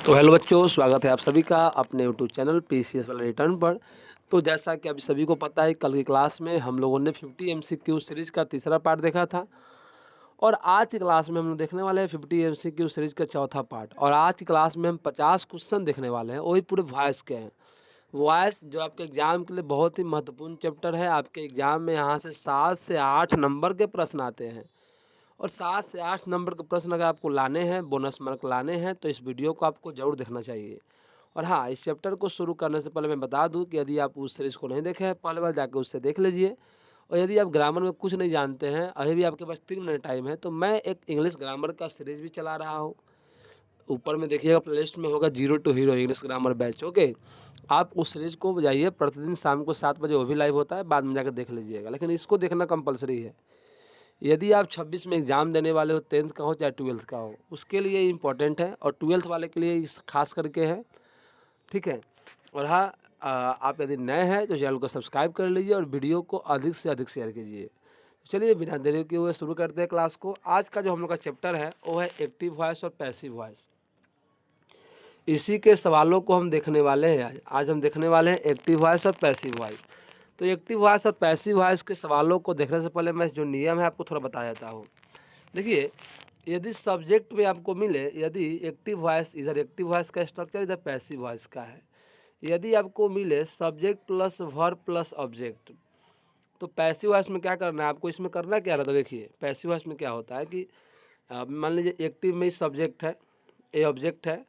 तो हेलो बच्चों, स्वागत है आप सभी का अपने यूट्यूब चैनल पीसीएस वाला रिटर्न पर। तो जैसा कि अभी सभी को पता है, कल की क्लास में हम लोगों ने 50 एमसीक्यू सीरीज़ का तीसरा पार्ट देखा था और आज की क्लास में हम लोग देखने वाले हैं 50 एमसीक्यू सीरीज़ का चौथा पार्ट। और आज की क्लास में हम 50 क्वेश्चन देखने वाले हैं, वही पूरे वॉइस के हैं। वॉइस जो आपके एग्ज़ाम के लिए बहुत ही महत्वपूर्ण चैप्टर है। आपके एग्ज़ाम में यहाँ से 7 से 8 नंबर के प्रश्न आते हैं और 7 से 8 नंबर के प्रश्न अगर आपको लाने हैं, बोनस मार्क लाने हैं, तो इस वीडियो को आपको ज़रूर देखना चाहिए। और हाँ, इस चैप्टर को शुरू करने से पहले मैं बता दूं कि यदि आप उस सीरीज़ को नहीं देखे हैं, पहले बार जाकर उससे देख लीजिए। और यदि आप ग्रामर में कुछ नहीं जानते हैं, अभी भी आपके पास 3 मिनट टाइम है, तो मैं एक इंग्लिश ग्रामर का सीरीज़ भी चला रहा हूँ। ऊपर में देखिएगा, प्लेलिस्ट में होगा zero to hero English grammar batch. Okay, आप उस सीरीज़ को जाइए, प्रतिदिन शाम को 7 बजे वो भी लाइव होता है, बाद में जाकर देख लीजिएगा, लेकिन इसको देखना कंपलसरी है। यदि आप 26 में एग्ज़ाम देने वाले हो, 10th का हो चाहे 12th का हो, उसके लिए इम्पोर्टेंट है और 12th वाले के लिए इस खास करके है, ठीक है। और हाँ, आप यदि नए हैं तो चैनल को सब्सक्राइब कर लीजिए और वीडियो को अधिक से अधिक शेयर कीजिए। चलिए बिना देरी किए हुए शुरू करते हैं क्लास को। आज का जो हम लोग का चैप्टर है वो है एक्टिव वॉइस और पैसिव वॉइस। इसी के सवालों को हम देखने वाले हैं। आज हम देखने वाले हैं एक्टिव वॉइस और पैसिव वॉइस। तो एक्टिव वॉइस और पैसिव वॉइस के सवालों को देखने से पहले मैं जो नियम है आपको थोड़ा बता देता हूँ। देखिए, यदि सब्जेक्ट में आपको मिले, यदि एक्टिव वॉइस, इधर एक्टिव वॉइस का स्ट्रक्चर, इधर पैसिव वॉइस का है। यदि आपको मिले subject plus verb plus object, तो पैसिव वॉइस में क्या करना है आपको, इसमें करना क्या रहता है। देखिए, पैसिव वॉइस में क्या होता है कि मान लीजिए एक्टिव में सब्जेक्ट है, ए ऑब्जेक्ट है,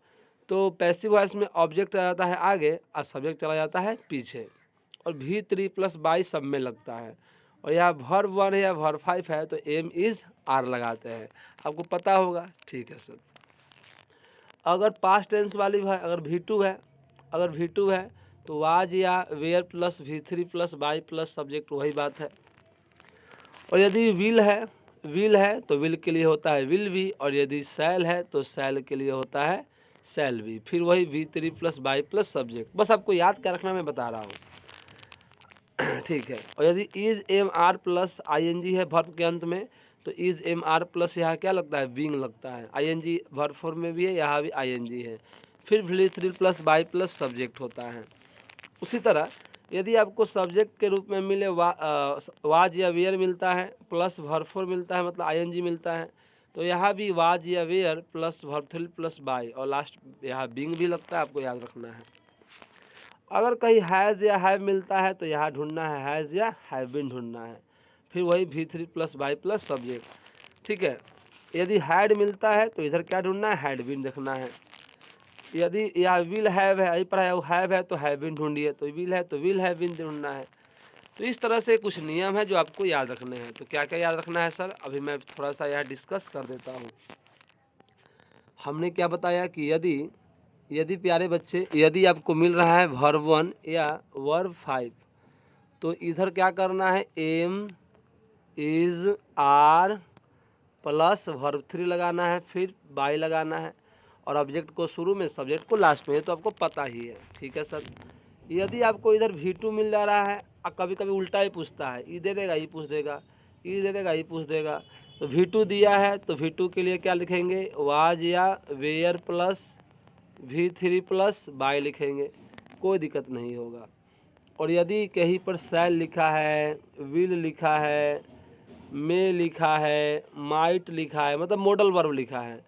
तो पैसिव वॉइस में ऑब्जेक्ट आ जाता है आगे और सब्जेक्ट चला जाता है पीछे, और V3 + बाई सब में लगता है। और यहाँ वर्ब 1 है या वर्ब 5 है तो एम इज़ आर लगाते हैं, आपको पता होगा, ठीक है सर। अगर पास्ट टेंस वाली है, अगर V2 है तो वाज या were plus V3 + by plus subject, वही बात है। और यदि विल है तो विल के लिए होता है विल भी, और यदि सैल है तो सैल के लिए होता है सैल भी, फिर वही V3 + बाई प्लस सब्जेक्ट। बस आपको याद क्या रखना मैं बता रहा हूँ ठीक है। और यदि is am are plus ING है वर्ब के अंत में, तो इज एम आर प्लस यहाँ क्या लगता है, बीइंग लगता है। ING वर्ब फॉर्म में भी है, यहाँ भी ING है, फिर V3 + बाई प्लस सब्जेक्ट होता है। उसी तरह यदि आपको सब्जेक्ट के रूप में मिले वाज या वेयर मिलता है प्लस वर्ब 4 मिलता है, मतलब ING मिलता है, तो यहाँ भी वाज या वेयर प्लस वर्ब 3 + बाई और लास्ट यहाँ बीइंग भी लगता है, आपको याद रखना है। अगर कहीं हैज़ या हैव मिलता है तो यहाँ ढूंढना है हैज़ या हैव बीन ढूंढना है, फिर वही V3 + बाई प्लस सब्जेक्ट, ठीक है। यदि हैड मिलता है तो इधर क्या ढूंढना है, हैड बीन देखना है। यदि यह विल हैव है, यही पर हैव है तो हैव बीन ढूंढिए, तो विल है तो विल हैव बीन ढूंढना है। तो इस तरह से कुछ नियम है जो आपको याद रखने हैं। तो क्या क्या याद रखना है सर, अभी मैं थोड़ा सा यहाँ डिस्कस कर देता हूँ। हमने क्या बताया कि यदि यदि प्यारे बच्चे, यदि आपको मिल रहा है वर्ब 1 या वर्ब 5, तो इधर क्या करना है, am is are plus verb 3 लगाना है, फिर बाई लगाना है, और ऑब्जेक्ट को शुरू में, सब्जेक्ट को लास्ट में, तो आपको पता ही है, ठीक है सर। यदि आपको इधर V2 मिल जा रहा है, कभी कभी उल्टा ही पूछता है, ई दे देगा ई पूछ देगा, ई दे देगा ई पूछ देगा, तो V2 दिया है तो V2 के लिए क्या लिखेंगे, वाज या वेयर प्लस V3 + बाई लिखेंगे, कोई दिक्कत नहीं होगा। और यदि कहीं पर सैल लिखा है, विल लिखा है, में लिखा है, माइट लिखा है, मतलब मॉडल वर्ब लिखा है,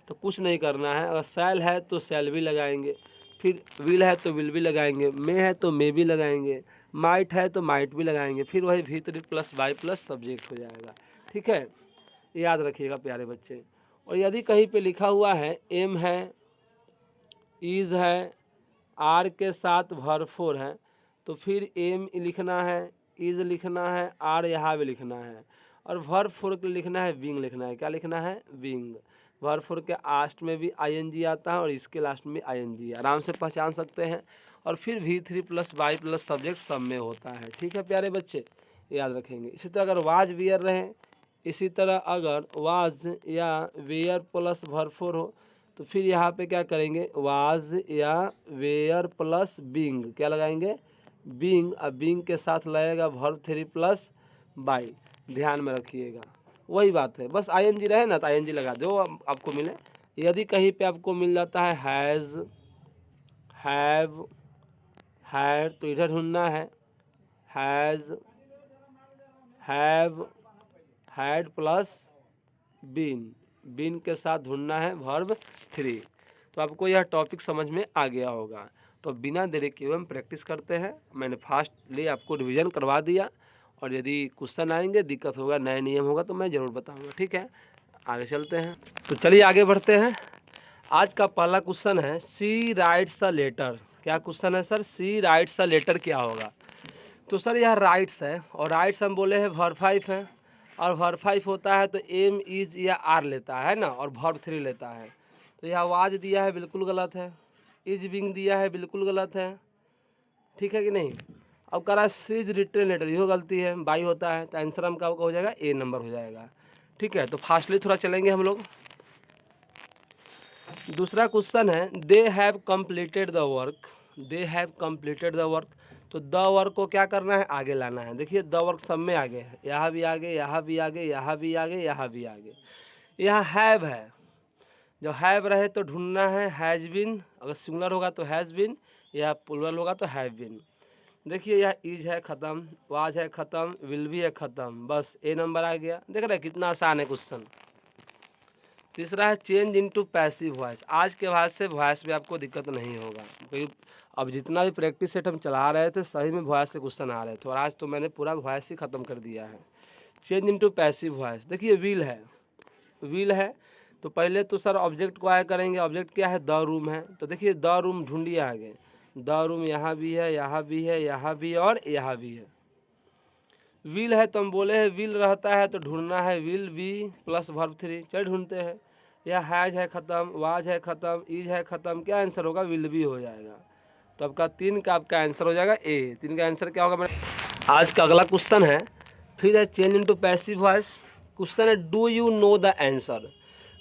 तो कुछ नहीं करना है। अगर सैल है तो सैल भी लगाएंगे, फिर विल है तो विल भी लगाएंगे, में है तो मे भी लगाएंगे, माइट है तो माइट भी लगाएंगे, फिर वही V3 + बाई प्लस सब्जेक्ट हो जाएगा, ठीक है। याद रखिएगा प्यारे बच्चे। और यदि कहीं पे लिखा हुआ है एम है, इज है, आर के साथ वर्ब 4 है, तो फिर एम लिखना है, इज लिखना है, आर यहाँ भी लिखना है, और वर्ब 4 के लिखना है बीइंग लिखना है। क्या लिखना है, बीइंग। वर्ब 4 के लास्ट में भी ING आता है और इसके लास्ट में ING, आराम से पहचान सकते हैं। और फिर V3 + बाई प्लस सब्जेक्ट सब में होता है, ठीक है प्यारे बच्चे, याद रखेंगे। इसी तरह अगर वाज वियर रहे, इसी तरह अगर वाज या वेयर प्लस वर्ब 4 हो, तो फिर यहाँ पे क्या करेंगे, वाज या वेयर प्लस बीइंग, क्या लगाएंगे, बीइंग। अब बीइंग के साथ लगेगा वर्ब 3 + बाई, ध्यान में रखिएगा, वही बात है। बस ING रहे ना तो ING लगा दो, आपको मिले यदि कहीं पे आपको मिल जाता है हैज़, हैव, हैड, तो इधर ढूंढना है has, have, had plus been, been के साथ ढूंढना है वर्ब 3। तो आपको यह टॉपिक समझ में आ गया होगा। तो बिना देरी किए हम प्रैक्टिस करते हैं। मैंने फास्टली आपको रिवीजन करवा दिया, और यदि क्वेश्चन आएंगे, दिक्कत होगा, नया नियम होगा तो मैं ज़रूर बताऊंगा। ठीक है, आगे चलते हैं। तो चलिए आगे बढ़ते हैं। आज का पहला क्वेश्चन है सी राइट्स अ लेटर। क्या क्वेश्चन है sir? She writes a letter क्या होगा? तो सर यह राइट्स है, और राइट्स हम बोले हैं वर्ब 5 है, और वर्ब 5 होता है तो एम इज या आर लेता है ना, और वर्ब 3 लेता है। तो यह आवाज़ दिया है, बिल्कुल गलत है। इज बिंग दिया है, बिल्कुल गलत है। ठीक है कि नहीं? अब कह रहा है सीज रिटर्न लेटर, यह गलती है, बाई होता है, तो आंसर हम का हो जाएगा ए नंबर हो जाएगा। ठीक है, तो फास्टली थोड़ा चलेंगे हम लोग। दूसरा क्वेश्चन है they have completed the work. They have completed the work, तो द वर्क को क्या करना है? आगे लाना है। देखिए द वर्क सब में आगे है, यहाँ भी आगे, यहाँ भी आगे, यहाँ भी आगे, यहाँ भी आगे। यहाँ हैव है, जब हैव रहे तो ढूंढना है हैज़ बिन, अगर सिंगुलर होगा तो हैज़ बिन, या प्लूरल होगा तो हैव बिन। देखिए यह इज है ख़त्म, वाज है ख़त्म, विल भी है ख़त्म, बस ए नंबर आ गया। देख रहे हैं कितना आसान है क्वेश्चन। तीसरा है चेंज इनटू पैसिव वॉइस। आज के बाद से वॉइस में आपको दिक्कत नहीं होगा, क्योंकि अब जितना भी प्रैक्टिस सेट हम चला रहे थे सही में वॉइस से क्वेश्चन आ रहे थे, और आज तो मैंने पूरा वॉइस ही ख़त्म कर दिया है। चेंज इनटू पैसिव वॉइस, देखिए विल है, विल है तो पहले तो सर ऑब्जेक्ट को आया करेंगे। ऑब्जेक्ट क्या है? द रूम है, तो देखिए द रूम ढूंढिए आगे। द रूम यहाँ भी है, यहाँ भी है, यहाँ भी है, और यहाँ भी है। विल है तो हम बोले हैं विल रहता है तो ढूंढना है विल बी प्लस वर्ब 3। चल ढूंढते हैं। यह हैज है ख़त्म, वाज है ख़त्म, इज है ख़त्म, क्या आंसर होगा? विल बी हो जाएगा। तो आपका 3 का आपका आंसर हो जाएगा ए। 3 का आंसर क्या होगा? मेरा आज का अगला क्वेश्चन है, फिर है change into passive voice. Question है do you know the answer.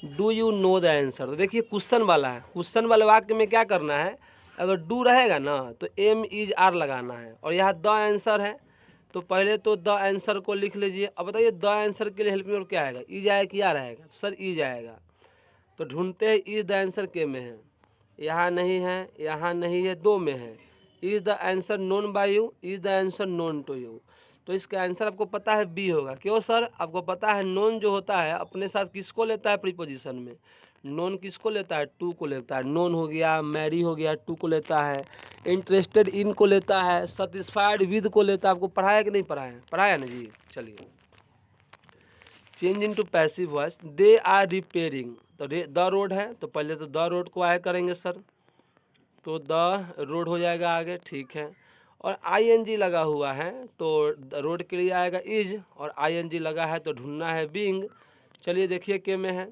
Do you know the answer, तो देखिए क्वेश्चन वाला है, क्वेश्चन वाले वाक्य में क्या करना है? अगर डू रहेगा ना तो एम इज आर लगाना है, और यहाँ द आंसर है तो पहले तो द आंसर को लिख लीजिए। अब बताइए द आंसर के लिए हेल्प में और क्या आएगा? इज आएगा कि आर आएगा? सर इज आएगा। तो ढूंढते हैं इज द आंसर के में है, यहाँ नहीं है, यहाँ नहीं है, दो में है। Is the answer known by you, is the answer known to you. तो इसका आंसर आपको पता है बी होगा। क्यों सर? आपको पता है नोन जो होता है अपने साथ किसको लेता है प्रीपोजिशन में? नोन किसको लेता है? टू को लेता है। नोन हो गया, मैरी हो गया, टू को लेता है। इंटरेस्टेड इन को लेता है, सेटिस्फाइड विद को लेता है। आपको पढ़ाया कि नहीं पढ़ाया? पढ़ाया ना जी। चलिए change into passive voice, they are repairing, तो द रोड है तो पहले तो द रोड को आया करेंगे सर, तो द रोड हो जाएगा आगे। ठीक है, और आईएनजी लगा हुआ है तो रोड के लिए आएगा इज, और आईएनजी लगा है तो ढूंढना है बीइंग। चलिए देखिए के में है,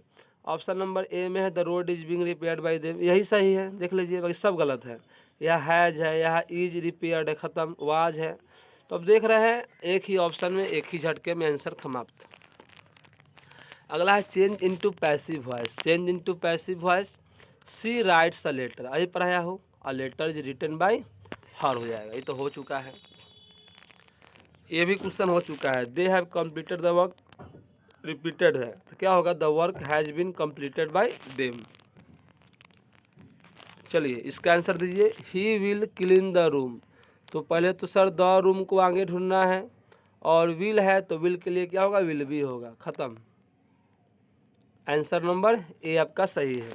ऑप्शन नंबर ए में है the road is being repaired bye them, यही सही है। देख लीजिए बाकी सब गलत है। यह हैज है, यह इज रिपेयर्ड है, ख़त्म, वाज है। तो अब देख रहे हैं एक ही ऑप्शन में एक ही झटके में आंसर समाप्त। अगला है change into passive voice. Change into passive voice, she writes a letter, अभी पढ़ाया हो, a letter is written by her हो जाएगा। ये तो हो चुका है, ये भी क्वेश्चन हो चुका है। They have completed the work, repeated है तो क्या होगा? The work has been completed by them. चलिए इसका आंसर दीजिए। He will clean the room, तो पहले तो सर द रूम को आगे ढूंढना है, और विल है तो विल के लिए क्या होगा? विल भी होगा, ख़त्म। आंसर नंबर ए आपका सही है।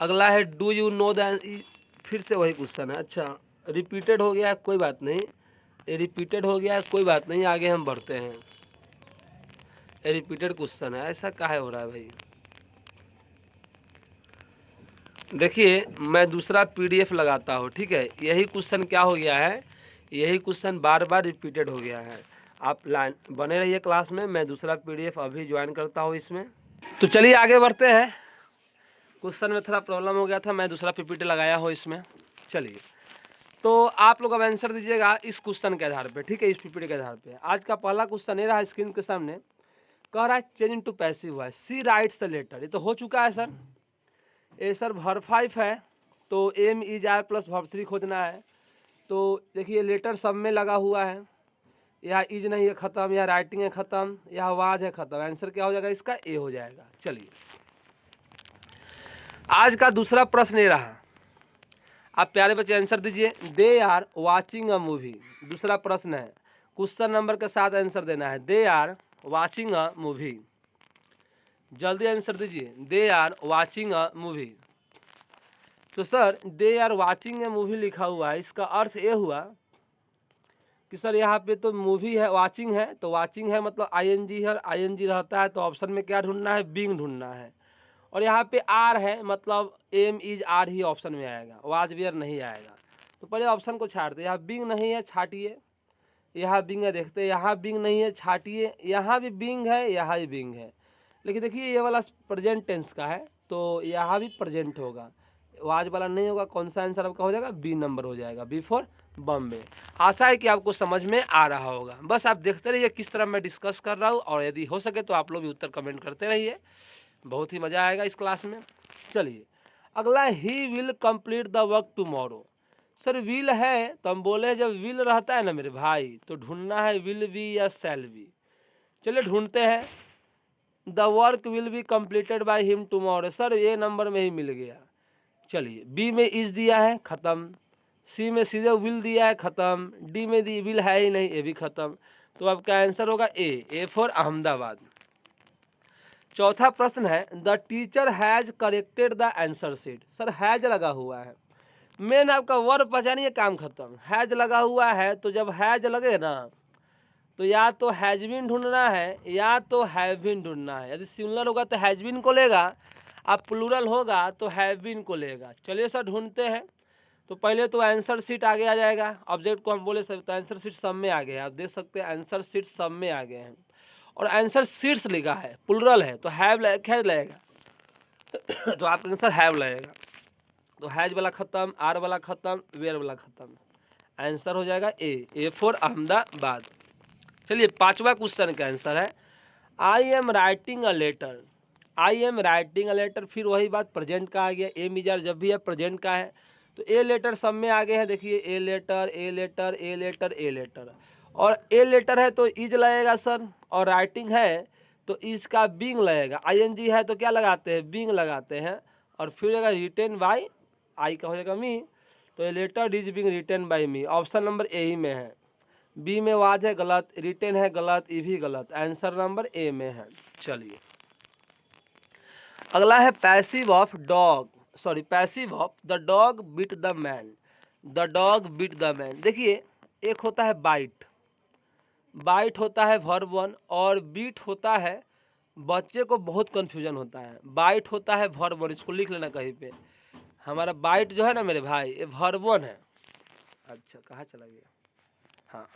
अगला है डू यू नो द, फिर से वही क्वेश्चन है। अच्छा रिपीटेड हो गया, कोई बात नहीं, ये रिपीटेड हो गया, कोई बात नहीं, आगे हम बढ़ते हैं। ये रिपीटेड क्वेश्चन है, ऐसा काहे हो रहा है भाई? देखिए मैं दूसरा पीडीएफ लगाता हूँ, ठीक है। यही क्वेश्चन क्या हो गया है? यही क्वेश्चन बार बार रिपीटेड हो गया है। आप लाइन बने रहिए क्लास में, मैं दूसरा पीडीएफ अभी ज्वाइन करता हूँ इसमें। तो चलिए आगे बढ़ते हैं। क्वेश्चन में थोड़ा प्रॉब्लम हो गया था, मैं दूसरा पीपीटी लगाया हो इसमें। चलिए तो आप लोग अब आंसर दीजिएगा इस क्वेश्चन के आधार पे, ठीक है, इस पीपीटी के आधार पे। आज का पहला क्वेश्चन ये रहा स्क्रीन के सामने, कह रहा है change into passive voice, she writes the letter. ये तो हो चुका है सर। ए सर वर्ब 5 है तो am is are plus verb 3 खोजना है। तो देखिए लेटर सब में लगा हुआ है, यह इज नहीं है, ख़त्म, यह राइटिंग है, ख़त्म, यह वाज है, ख़त्म। आंसर क्या हो जाएगा इसका? ए हो जाएगा। चलिए आज का दूसरा प्रश्न ये रहा, आप प्यारे बच्चे आंसर दीजिए। They are watching a movie, दूसरा प्रश्न है, क्वेश्चन नंबर के साथ आंसर देना है। They are watching a movie, जल्दी आंसर दीजिए। They are watching a movie. तो sir they are watching a movie लिखा हुआ है, इसका अर्थ ये हुआ कि सर यहाँ पे तो मूवी है, वाचिंग है, तो वाचिंग है मतलब आईएनजी है, और आईएनजी रहता है तो ऑप्शन में क्या ढूंढना है, बीइंग ढूंढना है। और यहाँ पे आर है मतलब एम इज आर ही ऑप्शन में आएगा, वाज वेयर नहीं आएगा। तो पहले ऑप्शन को छाट दे, यहाँ बीइंग नहीं है छाटिए, यहाँ बीइंग है देखते, यहाँ बीइंग नहीं है छाटिए, यहाँ भी बीइंग है, यहाँ भी बीइंग है। लेकिन देखिए ये वाला प्रेजेंट टेंस का है तो यहाँ भी प्रेजेंट होगा, वाज वाला नहीं होगा। कौन सा आंसर आपका हो जाएगा, बी नंबर हो जाएगा, बी फॉर बॉम्बे। आशा है कि आपको समझ में आ रहा होगा। बस आप देखते रहिए किस तरह मैं डिस्कस कर रहा हूँ, और यदि हो सके तो आप लोग भी उत्तर कमेंट करते रहिए, बहुत ही मज़ा आएगा इस क्लास में। चलिए अगला, he will complete the work tomorrow. Sir will है तो हम बोले जब विल रहता है ना मेरे भाई तो ढूंढना है विल बी या शैल बी। चलिए ढूंढते हैं। The work will be completed by him tomorrow, sir A number में ही मिल गया। चलिए बी में इज दिया है, ख़त्म। सी में सीधे विल दिया है, ख़त्म। डी में दी विल है ही नहीं, ये भी ख़त्म। तो आपका आंसर होगा ए फॉर अहमदाबाद। चौथा प्रश्न है, the teacher has corrected the answer sheet. Sir has लगा हुआ है, मेन आपका वर्ब पहचानिए, काम खत्म। हैज लगा हुआ है तो जब हैज लगे ना तो या तो हैज बीन ढूंढना है या तो हैव बीन ढूंढना है। यदि सिंगुलर होगा तो हैज बीन को लेगा, अब प्लूरल होगा तो हैव बीन को लेगा। चलिए सर ढूंढते हैं। तो पहले तो आंसर शीट आगे आ जाएगा, ऑब्जेक्ट को हम बोले सर तो आंसर शीट सब में आ गए, आप देख सकते हैं आंसर शीट सब में आ गए हैं। और आंसर शीट्स लिखा है, प्लूरल है तो हैव लगेगा तो आपका आंसर हैव लगेगा। तो हैज वाला खत्म, आर वाला खत्म, वेयर वाला खत्म, आंसर हो जाएगा ए फॉर अहमदाबाद। चलिए पांचवा क्वेश्चन का आंसर है, I am writing a letter. I am writing a letter, फिर वही बात प्रेजेंट का आ गया। ए मिजार जब भी है प्रेजेंट का है तो ए लेटर सब में आगे है। देखिए a letter a letter a letter a letter, और ए लेटर है तो इज लगेगा सर, और राइटिंग है तो इसका बीइंग लगेगा। आईएनजी है तो क्या लगाते हैं, बीइंग लगाते हैं। और फिर हो जाएगा रिटेन बाय, आई का हो जाएगा मी, तो a letter is being written by me, option number a ही में है। बी में वाज है गलत, रिटेन है गलत, ई भी गलत, आंसर नंबर ए में है। चलिए अगला है passive of dog, sorry passive of the dog beat the man. The dog beat the man, देखिए एक होता है बाइट, बाइट होता है वर्ब वन, और बीट होता है, बच्चे को बहुत कन्फ्यूजन होता है। बाइट होता है वर्ब वन, इसको लिख लेना कहीं पे। हमारा बाइट जो है ना मेरे भाई ये वर्ब वन है। अच्छा कहाँ चला गया, हाँ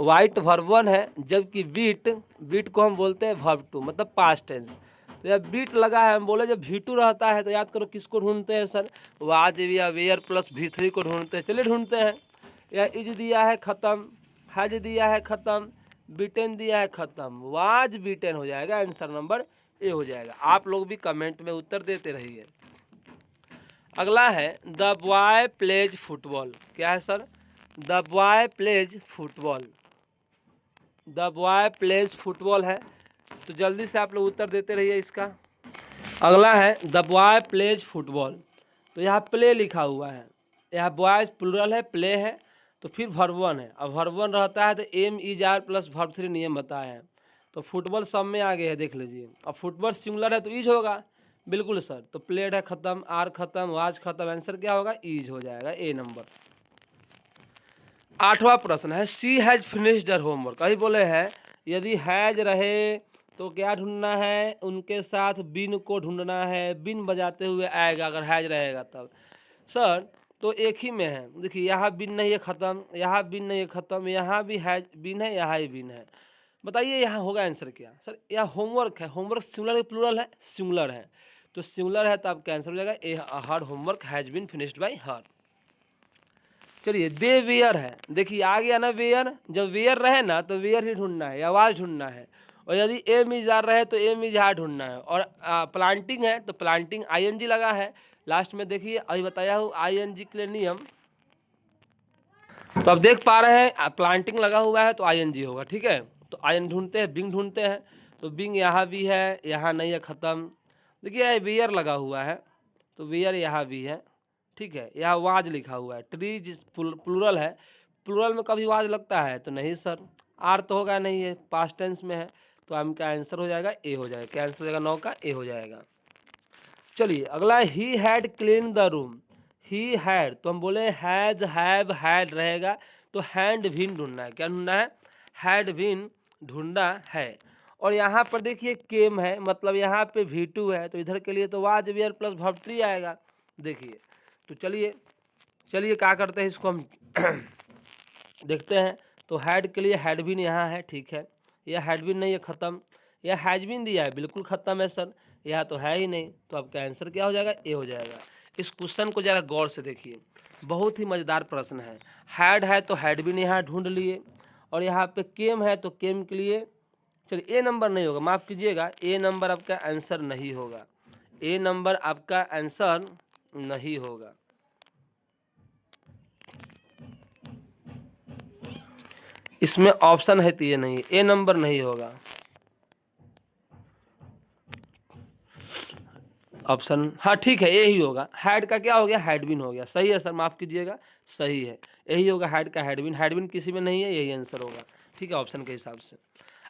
वाइट वर्ब वन है, जबकि बीट, बीट को हम बोलते हैं वर्ब टू मतलब पास्ट टेंस। तो जब बीट लगा है, हम बोले जब V2 रहता है तो याद करो किसको ढूंढते हैं सर, वाज या वेयर प्लस V3 को ढूंढते हैं। चलिए ढूंढते हैं। या इज दिया है ख़त्म, हैज दिया है ख़त्म, बीटेन दिया है ख़त्म, वाज बीटेन हो जाएगा, आंसर नंबर ए हो जाएगा। आप लोग भी कमेंट में उत्तर देते रहिए। अगला है द बॉय प्लेज फुटबॉल, क्या है sir, the boy plays football, the boy plays football है। तो जल्दी से आप लोग उत्तर देते रहिए इसका। अगला है द बॉय प्लेज फुटबॉल, तो यहाँ प्ले लिखा हुआ है, यहाँ बॉयज प्लूरल है, प्ले है, तो फिर वर्ब वन है। अब वर्ब वन रहता है तो am is are plus verb three नियम बताया है, तो फुटबॉल सब में आगे है, देख लीजिए। अब फुटबॉल सिंगुलर है तो ईज होगा, बिल्कुल सर। तो प्लेड है ख़त्म, आर ख़त्म, वाज ख़त्म, आंसर क्या होगा, ईज हो जाएगा, ए नंबर। आठवां प्रश्न है, सी हैज फिनिश्ड हर होमवर्क। कहीं बोले हैं यदि हैज रहे तो क्या ढूंढना है, उनके साथ बिन को ढूंढना है, बिन बजाते हुए आएगा अगर हैज रहेगा तब। सर तो एक ही में है, देखिए यहाँ बिन नहीं है ख़त्म, यहाँ बिन नहीं है ख़त्म, यहाँ भी हैज बिन है, यहाँ ही बिन है। बताइए यहाँ होगा आंसर क्या, सर यहाँ होमवर्क है, होमवर्क सिंगुलर प्लूरल है, सिंगुलर है, तो सिंगुलर है तो आपका आंसर हो जाएगा a, her homework has been finished by her. चलिए दे वेयर है, देखिए आ गया ना वेयर, जब वेयर रहे ना तो वेयर ही ढूंढना है, आवाज़ ढूंढना है। और यदि एम इज आर रहे तो एम इज आर ढूंढना है। और प्लांटिंग है तो प्लांटिंग आईएनजी लगा है लास्ट में, देखिए अभी बताया हूँ आईएनजी के लिए नियम। तो अब देख पा रहे हैं प्लांटिंग लगा हुआ है तो आईएनजी होगा, ठीक है। तो आईएन ढूंढते हैं, बिंग ढूंढते हैं, तो बिंग यहाँ भी है, यहाँ नहीं है, ख़त्म। देखिए वेयर लगा हुआ है, तो वेयर यहाँ भी है, ठीक है। यहाँ वाज लिखा हुआ है, ट्रीज प्लूरल है, प्लूरल में कभी वाज लगता है तो नहीं सर, आर तो होगा नहीं, है पास्ट टेंस में है, तो आपका आंसर हो जाएगा ए हो जाएगा। क्या आंसर हो जाएगा? 9 का ए हो जाएगा। चलिए अगला, he had clean the room. He had तो हम बोले हैज, हैव, हैड रहेगा, तो हैंड बीन ढूंढना है। क्या ढूंढना है? हैड बीन ढूंढना है। और यहाँ पर देखिए केम है, मतलब यहाँ पे V2 है, तो इधर के लिए तो was were plus verb three आएगा। देखिए तो चलिए क्या करते हैं, इसको हम देखते हैं। तो हैड के लिए हैड बीन यहाँ है, ठीक है। यह हैड बीन नहीं है, ख़त्म। यह हैज बीन दिया है, बिल्कुल ख़त्म है सर, यह तो है ही नहीं, तो आपका आंसर क्या हो जाएगा? ए हो जाएगा। इस क्वेश्चन को ज़रा गौर से देखिए, बहुत ही मज़ेदार प्रश्न है। हैड है तो हैड बीन यहाँ ढूंढ लिए, और यहाँ पे केम है तो केम के लिए, चलिए ए नंबर नहीं होगा, माफ़ कीजिएगा, ए नंबर आपका आंसर नहीं होगा, ए नंबर आपका आंसर नहीं होगा। इसमें ऑप्शन है तो ये नहीं, ए नंबर नहीं होगा ऑप्शन। हाँ ठीक है, यही होगा। हैड का क्या हो गया? हैडबिन हो गया। सही है सर, माफ़ कीजिएगा, सही है, यही होगा। हैड का हैडबिन, हैडबिन किसी में नहीं है, यही आंसर होगा, ठीक है, ऑप्शन के हिसाब से।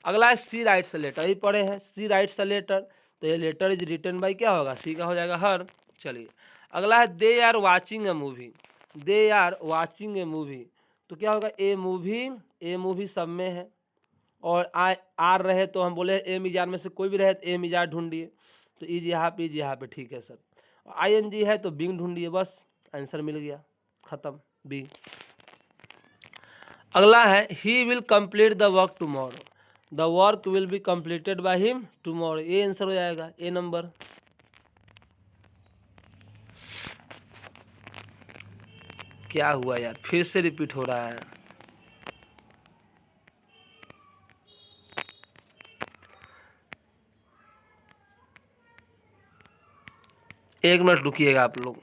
अगला है सी राइट्स अ लेटर, ही पढ़े हैं, सी राइट्स अ लेटर, तो ये लेटर इज रिटन बाई क्या होगा? सी का हो जाएगा हर। चलिए अगला है they are watching a movie, they are watching a movie, तो क्या होगा? ए मूवी, ए मूवी सब में है, और आर रहे तो हम बोले ए मिजार में से कोई भी रहे तो ए मिजार ढूंढिए, तो इज यहाँ पे, ठीक है सर। ING है तो बिंग ढूंढिए, बस आंसर मिल गया, खत्म, बी। अगला है he will complete the work tomorrow, the work will be completed by him tomorrow, ये आंसर हो जाएगा, ए नंबर। क्या हुआ यार, फिर से रिपीट हो रहा है। एक मिनट रुकिएगा आप लोग।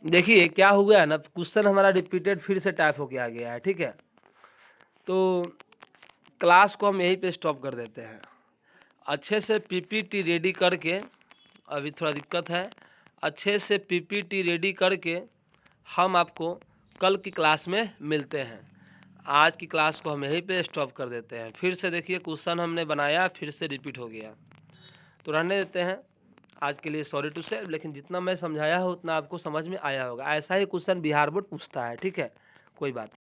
देखिए क्या हुआ है ना, क्वेश्चन हमारा रिपीटेड फिर से टाइप होके आ गया है, ठीक है। तो क्लास को हम यहीं पे स्टॉप कर देते हैं। अच्छे से PPT रेडी करके, अभी थोड़ा दिक्कत है, अच्छे से PPT रेडी करके हम आपको कल की क्लास में मिलते हैं। आज की क्लास को हम यहीं पे स्टॉप कर देते हैं। फिर से देखिए क्वेश्चन हमने बनाया, फिर से रिपीट हो गया, तो रहने देते हैं आज के लिए, सॉरी टू से, लेकिन जितना मैं समझाया हो उतना आपको समझ में आया होगा। ऐसा ही क्वेश्चन बिहार बोर्ड पूछता है, ठीक है, कोई बात